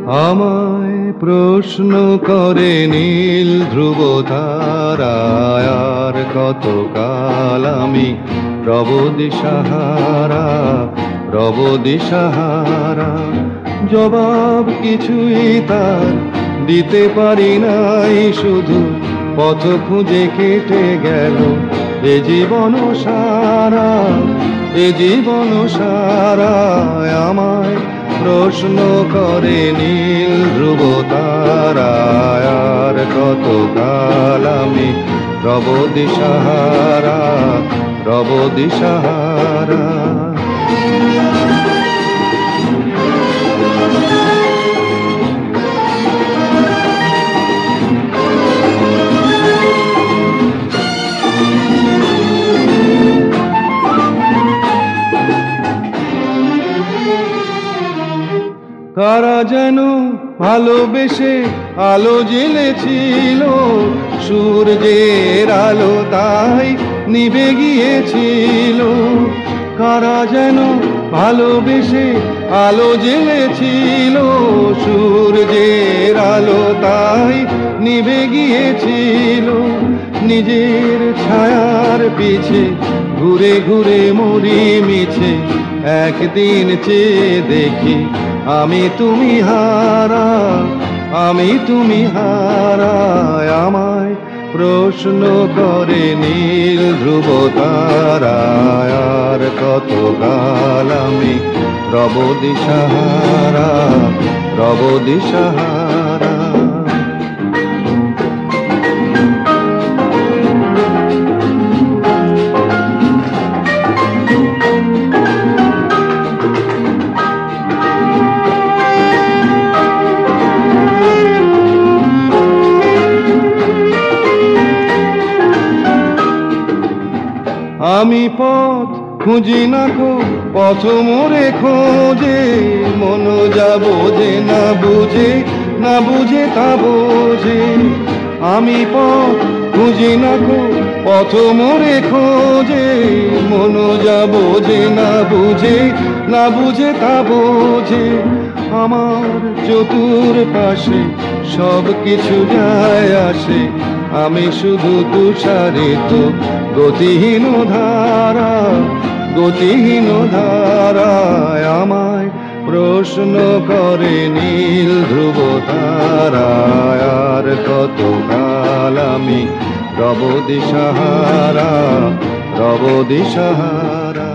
আমায় প্রশ্ন করে নীল ধ্রুব তারায়, আর কতকাল আমি রব দিশাহারা, রব দিশাহারা। জবাব কিছুই তার দিতে পারি নাই, শুধু পথ খুঁজে কেটে গেল এ জীবন সারা, এ জীবন সারা। আমায় প্রশ্ন করে নীল ধ্রুব তারায়, আর কতকাল আমি রব দিশাহারা, রব দিশাহারা। কারা যেন ভালোবেসে আলো জ্বেলেছিল, সূর্যের আলো তাই নিভে গিয়েছিল। কারা যেন ভালোবেসে আলো জ্বেলেছিল, সূর্যের আলো তাই নিভে গিয়েছিল। নিজের ছায়ার পিছে ঘুরে ঘুরে মরি মিছে, একদিন চেয়ে দেখি আমি তুমি হারা, আমি তুমি হারা। আমায় প্রশ্ন করে নীল ধ্রুব তারায়, আর কতকাল আমি রব দিশাহারা, রব দিশাহারা। আমি পথ খুঁজি না কো, পথ মোরে খোঁজে, মন যা বোঝে না বুঝে, না বুঝে তা বোঝে। আমি পথ খুঁজি না কো, পথ মোরে খোঁজে, মন যা বোঝে না বুঝে, না বুঝে তা বোঝে। আমার চতুর পাশে সব কিছু যায় আসে, আমি শুধু তুষারিত গতিহীন ধারা, গতিহীন ধারায়। আমায় প্রশ্ন করে নীল ধ্রুব তারায়, আর কতকাল আমি রব দিশাহারা, রব দিশাহারা।